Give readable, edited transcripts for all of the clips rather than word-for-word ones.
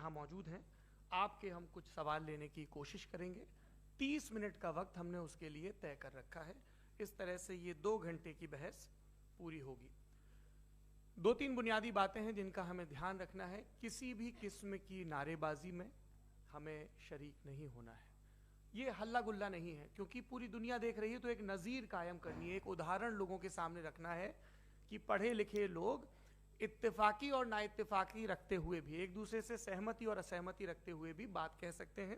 यहाँ मौजूद हैं। आपके हम कुछ सवाल लेने की कोशिश करेंगे। 30 मिनट का वक्त हमने उसके लिए तय कर रखा है। इस तरह से ये 2 घंटे की बहस पूरी होगी। 2-3 बुनियादी बातें हैं जिनका हमें ध्यान रखना है। किसी भी किस्म की नारेबाजी में हमें शरीक नहीं होना है। ये हल्ला गुल्ला नहीं है, क्योंकि पूरी दुनिया देख रही है, तो एक नज़ीर कायम करनी है, एक उदाहरण लोगों के सामने रखना है कि पढ़े लिखे लोग इत्तेफाकी और नाइत्तेफाकी रखते हुए भी, एक दूसरे से सहमति और असहमति रखते हुए भी बात कह सकते हैं।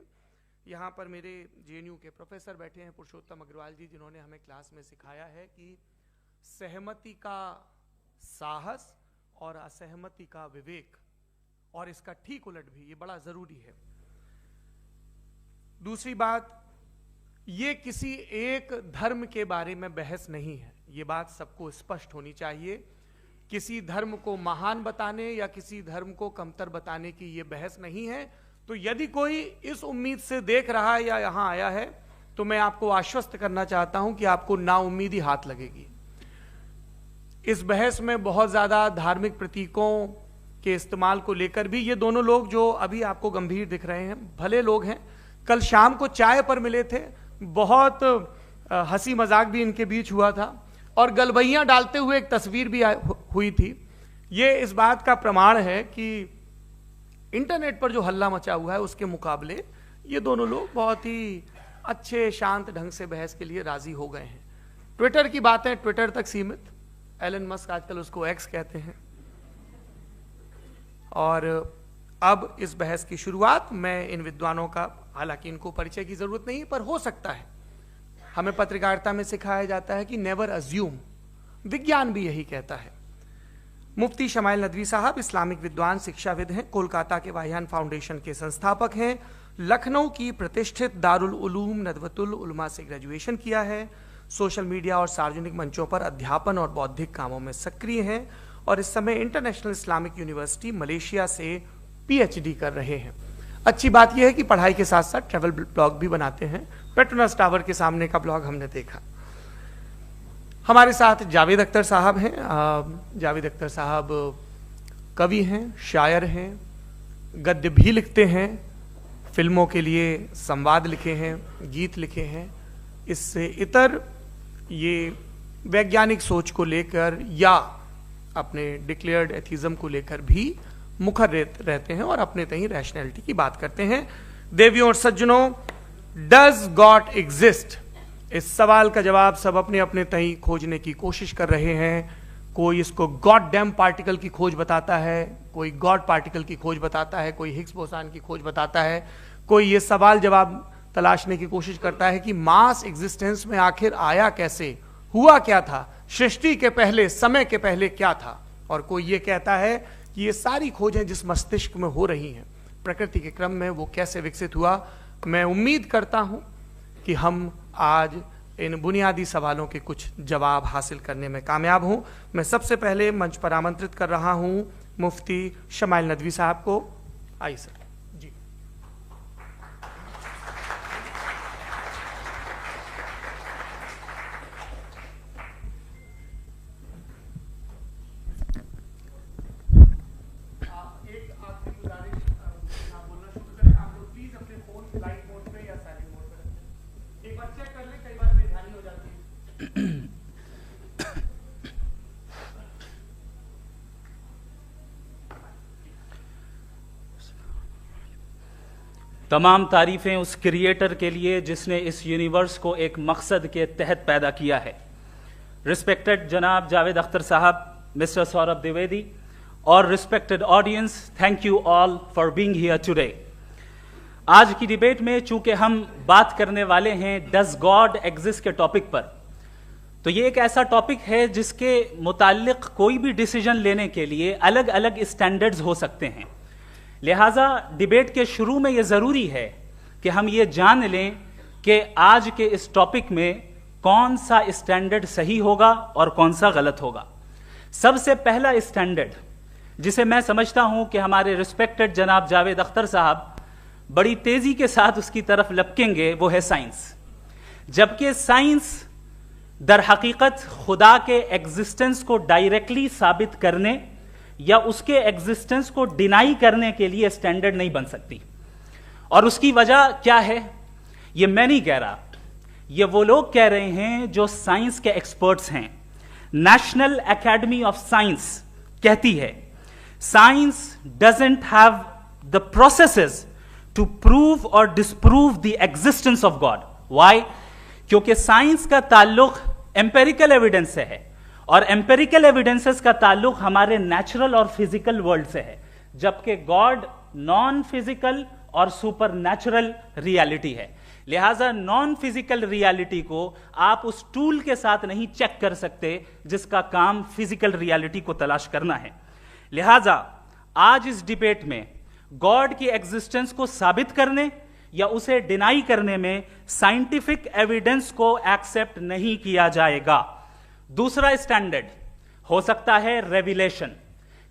यहाँ पर मेरे JNU के प्रोफेसर बैठे हैं, पुरुषोत्तम अग्रवाल जी, जिन्होंने हमें क्लास में सिखाया है कि सहमति का साहस और असहमति का विवेक, और इसका ठीक उलट भी, ये बड़ा जरूरी है। दूसरी बात, ये किसी एक धर्म के बारे में बहस नहीं है, ये बात सबको स्पष्ट होनी चाहिए। किसी धर्म को महान बताने या किसी धर्म को कमतर बताने की ये बहस नहीं है। तो यदि कोई इस उम्मीद से देख रहा है या यहां आया है, तो मैं आपको आश्वस्त करना चाहता हूं कि आपको नाउम्मीदी हाथ लगेगी। इस बहस में बहुत ज्यादा धार्मिक प्रतीकों के इस्तेमाल को लेकर भी, ये दोनों लोग जो अभी आपको गंभीर दिख रहे हैं, भले लोग हैं, कल शाम को चाय पर मिले थे, बहुत हंसी मजाक भी इनके बीच हुआ था, और गलबैयां डालते हुए एक तस्वीर भी हुई थी। ये इस बात का प्रमाण है कि इंटरनेट पर जो हल्ला मचा हुआ है उसके मुकाबले ये दोनों लोग बहुत ही अच्छे शांत ढंग से बहस के लिए राजी हो गए हैं। ट्विटर की बातें ट्विटर तक सीमित, एलन मस्क आजकल उसको एक्स कहते हैं। और अब इस बहस की शुरुआत, मैं इन विद्वानों का, हालांकि इनको परिचय की जरूरत नहीं, पर हो सकता है, हमें पत्रकारिता में सिखाया जाता है कि नेवर अज्यूम, विज्ञान भी यही कहता है। मुफ्ती शमाइल नदवी साहब इस्लामिक विद्वान, शिक्षाविद हैं, कोलकाता के वाहियान फाउंडेशन के संस्थापक हैं, लखनऊ की प्रतिष्ठित दारुल उलूम नदवतुल उलमा से ग्रेजुएशन किया है, सोशल मीडिया और सार्वजनिक मंचों पर अध्यापन और बौद्धिक कामों में सक्रिय हैं, और इस समय इंटरनेशनल इस्लामिक यूनिवर्सिटी मलेशिया से PhD कर रहे हैं। अच्छी बात यह है कि पढ़ाई के साथ साथ ट्रैवल ब्लॉग भी बनाते हैं। पेट्रोनस टावर के सामने का ब्लॉग हमने देखा। हमारे साथ जावेद अख्तर साहब हैं। जावेद अख्तर साहब कवि हैं, शायर हैं, गद्य भी लिखते हैं, फिल्मों के लिए संवाद लिखे हैं, गीत लिखे हैं। इससे इतर ये वैज्ञानिक सोच को लेकर या अपने डिक्लेयर्ड एथिज्म को लेकर भी मुखर रहते हैं और अपने तहीं रैशनैलिटी की बात करते हैं। देवियों और सज्जनों, डज गॉड एग्जिस्ट? इस सवाल का जवाब सब अपने अपने तहीं खोजने की कोशिश कर रहे हैं। कोई इसको गॉड डैम पार्टिकल की खोज बताता है, कोई गॉड पार्टिकल की खोज बताता है, कोई हिग्स बोसान की खोज बताता है, कोई ये सवाल जवाब तलाशने की कोशिश करता है कि मास एग्जिस्टेंस में आखिर आया कैसे, हुआ क्या था, सृष्टि के पहले, समय के पहले क्या था। और कोई ये कहता है कि ये सारी खोजें जिस मस्तिष्क में हो रही हैं प्रकृति के क्रम में, वो कैसे विकसित हुआ। मैं उम्मीद करता हूं कि हम आज इन बुनियादी सवालों के कुछ जवाब हासिल करने में कामयाब हूं। मैं सबसे पहले मंच पर आमंत्रित कर रहा हूं मुफ्ती शमाइल नदवी साहब को। आइए सर। जी, तमाम तारीफ़ें उस क्रिएटर के लिए जिसने इस यूनिवर्स को एक मकसद के तहत पैदा किया है। रिस्पेक्टेड जनाब जावेद अख्तर साहब, मिस्टर सौरभ द्विवेदी और respected audience, thank you all for being here today. आज की डिबेट में चूंकि हम बात करने वाले हैं डज गॉड एग्जिस्ट के टॉपिक पर, तो ये एक ऐसा टॉपिक है जिसके मुताल्लिक कोई भी डिसीजन लेने के लिए अलग अलग स्टैंडर्ड्स हो सकते हैं। लिहाजा डिबेट के शुरू में यह जरूरी है कि हम ये जान लें कि आज के इस टॉपिक में कौन सा स्टैंडर्ड सही होगा और कौन सा गलत होगा। सबसे पहला स्टैंडर्ड जिसे मैं समझता हूं कि हमारे रिस्पेक्टेड जनाब जावेद अख्तर साहब बड़ी तेजी के साथ उसकी तरफ लपकेंगे, वो है साइंस। जबकि साइंस दर हकीकत खुदा के एग्जिस्टेंस को डायरेक्टली साबित करने या उसके एग्जिस्टेंस को डिनाई करने के लिए स्टैंडर्ड नहीं बन सकती। और उसकी वजह क्या है, ये मैं नहीं कह रहा, ये वो लोग कह रहे हैं जो साइंस के एक्सपर्ट्स हैं। नेशनल एकेडमी ऑफ साइंस कहती है science doesn't have the processes to prove और disprove the existence of God. Why? क्योंकि साइंस का ताल्लुक एम्पेरिकल एविडेंस से है, और एम्पेरिकल एविडेंसेस का ताल्लुक हमारे नेचुरल और फिजिकल वर्ल्ड से है, जबकि गॉड नॉन फिजिकल और सुपर नेचुरल रियलिटी है। लिहाजा नॉन फिजिकल रियलिटी को आप उस टूल के साथ नहीं चेक कर सकते जिसका काम फिजिकल रियलिटी को तलाश करना है। लिहाजा आज इस डिबेट में गॉड की एग्जिस्टेंस को साबित करने या उसे डिनाई करने में साइंटिफिक एविडेंस को एक्सेप्ट नहीं किया जाएगा। दूसरा स्टैंडर्ड हो सकता है रेविलेशन,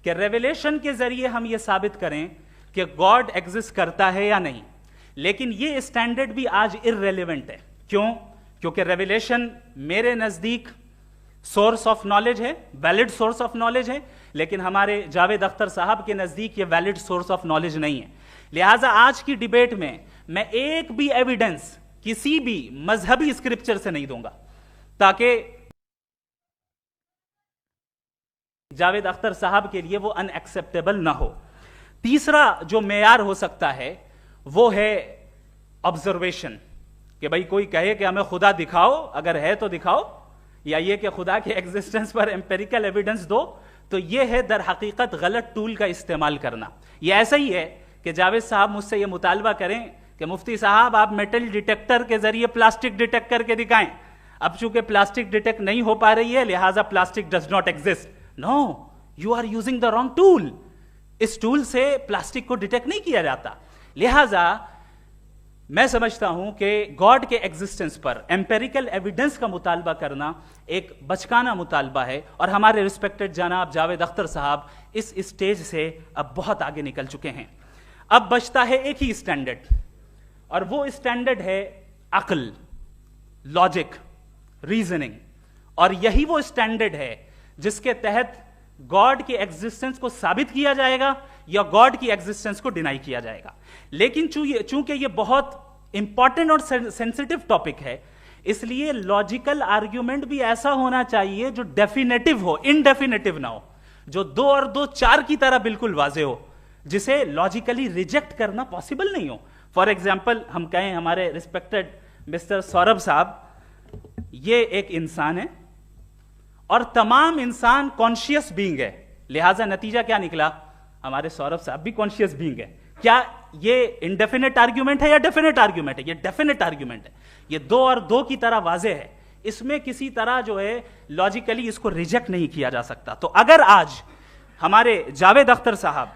कि रेविलेशन के जरिए हम यह साबित करें कि गॉड एग्जिस्ट करता है या नहीं। लेकिन यह स्टैंडर्ड भी आज इररेलेवेंट है। क्यों? क्योंकि रेविलेशन मेरे नजदीक सोर्स ऑफ नॉलेज है, वैलिड सोर्स ऑफ नॉलेज है, लेकिन हमारे जावेद अख्तर साहब के नजदीक यह वैलिड सोर्स ऑफ नॉलेज नहीं है। लिहाजा आज की डिबेट में मैं एक भी एविडेंस किसी भी मजहबी स्क्रिप्चर से नहीं दूंगा, ताकि जावेद अख्तर साहब के लिए वो अनएक्सेप्टेबल ना हो। तीसरा जो मेयार हो सकता है वो है ऑब्जर्वेशन, कि भाई कोई कहे कि हमें खुदा दिखाओ, अगर है तो दिखाओ, या ये कि खुदा के एग्जिस्टेंस पर एम्पेरिकल एविडेंस दो, तो ये है दर हकीकत गलत टूल का इस्तेमाल करना। ये ऐसा ही है कि जावेद साहब मुझसे ये मुतालबा करें कि मुफ्ती साहब आप मेटल डिटेक्टर के जरिए प्लास्टिक डिटेक्ट करके दिखाएं। अब चूंकि प्लास्टिक डिटेक्ट नहीं हो पा रही है, लिहाजा plastic does not exist. No, you are using the wrong tool. इस टूल से प्लास्टिक को डिटेक्ट नहीं किया जाता। लिहाजा मैं समझता हूं कि गॉड के एग्जिस्टेंस पर एम्पेरिकल एविडेंस का मुतालबा करना एक बचकाना मुतालबा है, और हमारे रिस्पेक्टेड जनाब जावेद अख्तर साहब इस स्टेज से अब बहुत आगे निकल चुके हैं। अब बचता है एक ही स्टैंडर्ड, और वो स्टैंडर्ड है अक्ल, लॉजिक, रीजनिंग। और यही वो स्टैंडर्ड है जिसके तहत गॉड की एग्जिस्टेंस को साबित किया जाएगा या गॉड की एग्जिस्टेंस को डिनाई किया जाएगा। लेकिन चूंकि ये बहुत इंपॉर्टेंट और सेंसिटिव टॉपिक है, इसलिए लॉजिकल आर्ग्यूमेंट भी ऐसा होना चाहिए जो डेफिनेटिव हो, इनडेफिनेटिव ना हो, जो 2 और 2 4 की तरह बिल्कुल वाजे हो, जिसे लॉजिकली रिजेक्ट करना पॉसिबल नहीं हो। फॉर एग्जाम्पल हम कहें हमारे रिस्पेक्टेड मिस्टर सौरभ साहब, ये एक इंसान है और तमाम इंसान कॉन्शियस बीइंग है। लिहाजा नतीजा क्या निकला, हमारे सौरभ साहब भी कॉन्शियस बीइंग है। क्या ये इनडेफिनेट आर्ग्यूमेंट है या डेफिनेट आर्ग्यूमेंट है? ये डेफिनेट आर्ग्यूमेंट है। ये 2 और 2 की तरह वाजे है, इसमें किसी तरह जो है लॉजिकली इसको रिजेक्ट नहीं किया जा सकता। तो अगर आज हमारे जावेद अख्तर साहब